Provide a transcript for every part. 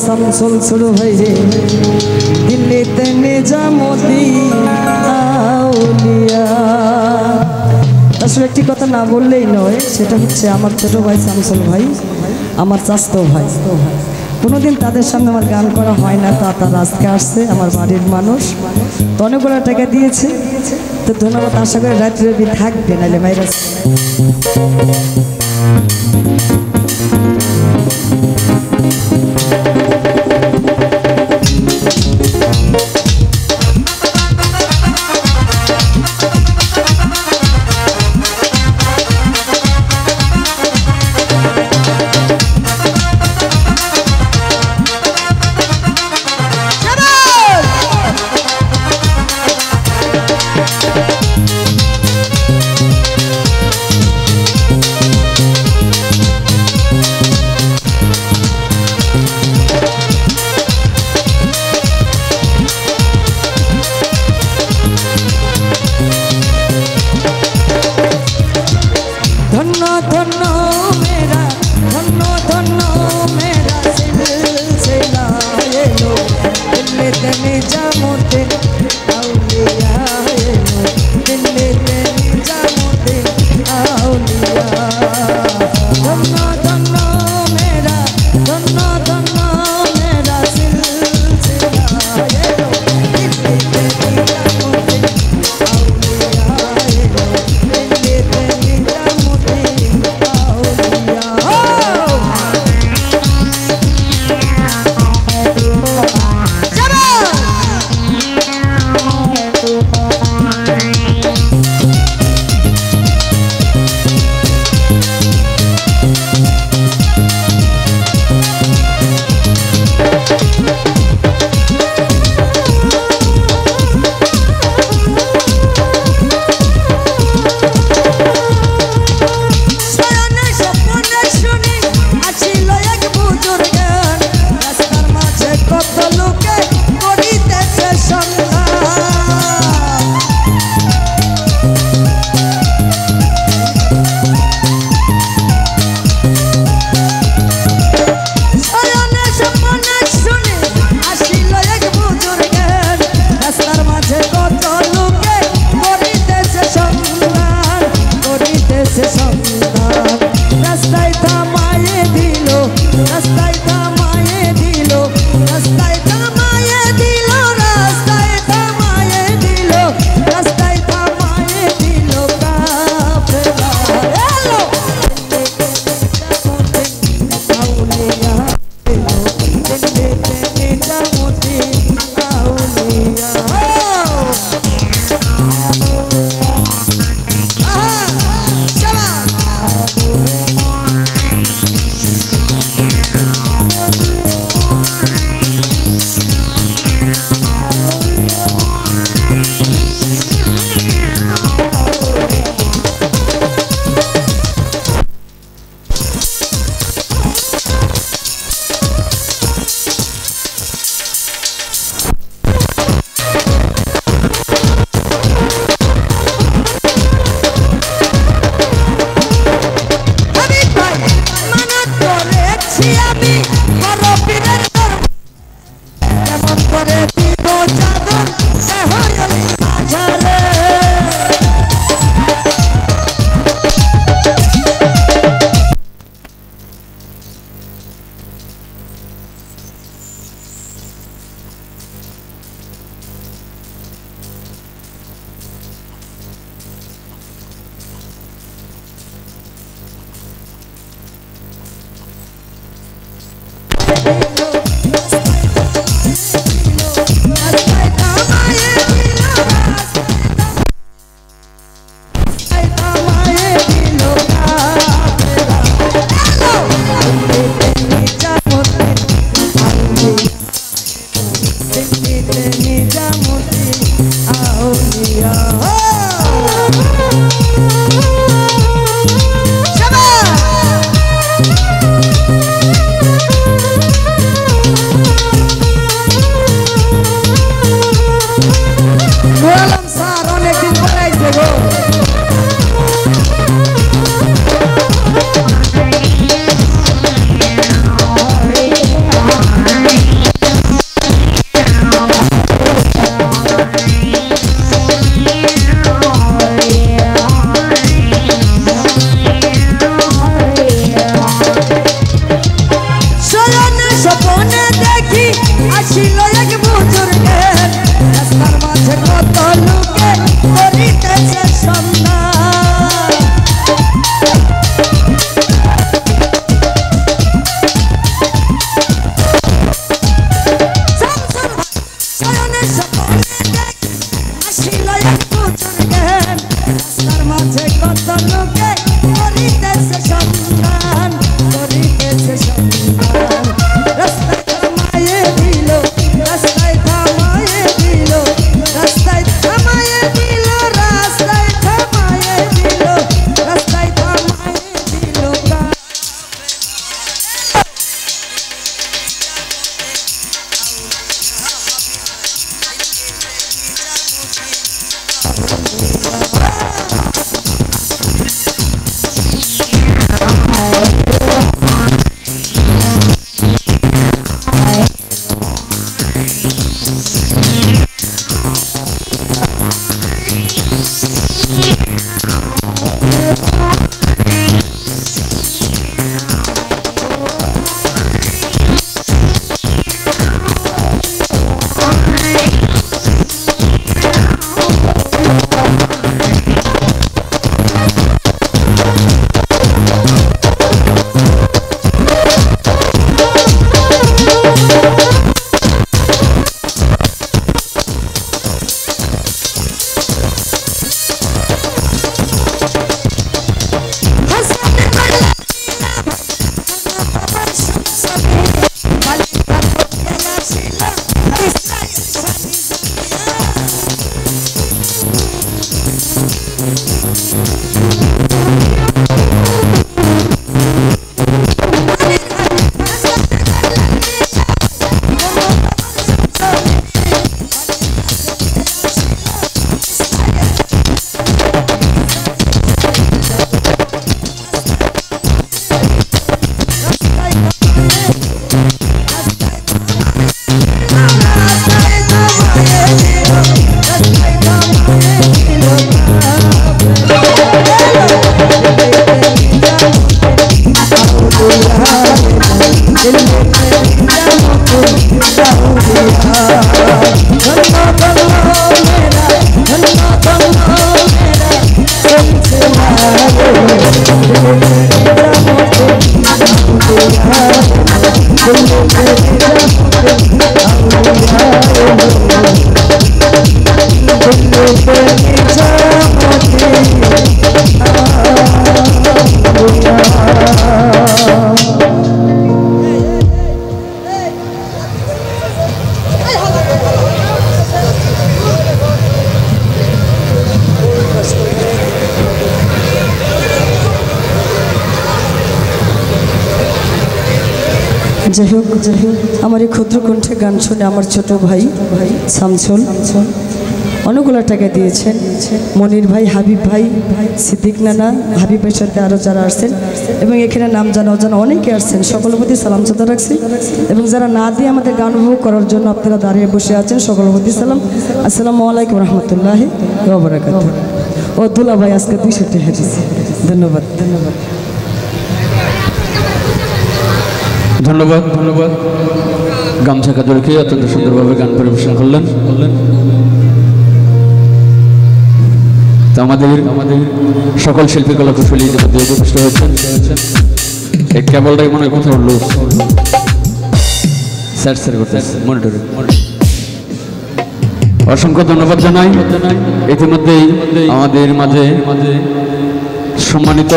শামসুল শুরু হয়ে দিল্লিতে নিজামতি আউলিয়া। আসলে একটি কথা না বললেই নয়, সেটা হচ্ছে আমার ছোট ভাই শামসুল ভাই, আমার চাচাতো ভাই। কোনোদিন তাদের সামনে আমার গান করা হয় না, তারা আজকে আসছে, আমার বাড়ির মানুষ তো অনেকগুলো টাকা দিয়েছে, তো ধন্যবাদ। আশা করি রাত্রে থাকবে, নাহলে ভাইরাস। যাই হোক আমার এই ক্ষুদ্র কণ্ঠে গান শুনে আমার ছোট ভাই শামসুল অনেকগুলো টাকা দিয়েছেন। মনির ভাই, হাবিব ভাই, সিদ্দিক নানা, হাবিব ভাইয়ের সাথে আরও যারা আসছেন এবং এখানে নাম জানা অজানা অনেকে আসছেন, সকলের প্রতি সালাম শ্রদ্ধা রাখছি। এবং যারা না দিয়ে আমাদের গান উপভোগ করার জন্য আপনারা দাঁড়িয়ে বসে আছেন, সকলের প্রতি সালাম। আসসালামু আলাইকুম রহমতুল্লাহি ওয়া বারাকাতুহু। ও দুলা ভাই আজকে 200 টাকা দিয়েছে, ধন্যবাদ। ধন্যবাদ ধন্যবাদ। গামছা কাজলকে অত্যন্ত সুন্দরভাবে গান পরিবেশন করলেন। তো আমাদের সকল শিল্পী কলা কুশলী ইতিমধ্যে উপস্থিত হয়েছেন। এই কেবলটাই মনে কোথাও লুজ স্যার করতেছে মনিটরে। অসংখ্য ধন্যবাদ জানাই। ইতিমধ্যেই আমাদের মাঝে সম্মানিত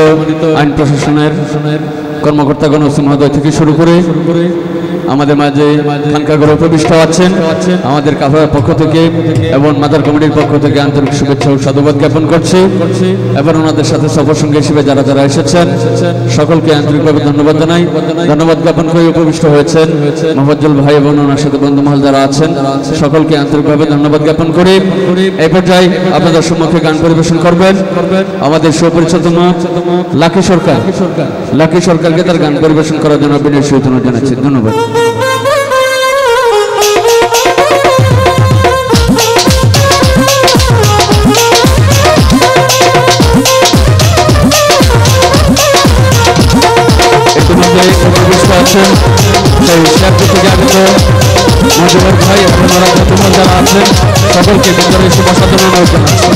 আইন প্রশাসনের কর্মকর্তাগণ ওসি মহোদয় থেকে শুরু করে আমাদের মাঝে খানকাগড়ে উপবিষ্ট আছেন। আমাদের কাফেলার পক্ষ থেকে এবং মাদার কমিটির পক্ষ থেকে আন্তরিক শুভেচ্ছা ও সাধুবাদ জ্ঞাপন করছি। এবং ওনাদের সাথে সফরসঙ্গী হিসেবে যারা যারা এসেছেন সকলকে আন্তরিকভাবে ধন্যবাদ জানাই। ধন্যবাদ জ্ঞাপন করে উপবিষ্ট হয়েছেন মোহাম্মদুল ভাই এবং ওনার সাথে বন্ধুমহল যারা আছেন সকলকে আন্তরিকভাবে ধন্যবাদ জ্ঞাপন করি। এই পর্যায়ে আপনাদের সম্মুখে গান পরিবেশন করবেন আমাদের সুপরিচিত লাকি সরকার। লাকি সরকারকে তার গান পরিবেশন করার জন্য বিনয় সহিত জানাচ্ছি। ধন্যবাদ। আছেন সেই শেয়ারটি থেকে আগত মজুমর ভাই এবং যারা আছেন সকলকে ভিতরে এসে বসার জন্য অনুরোধ জানাচ্ছি।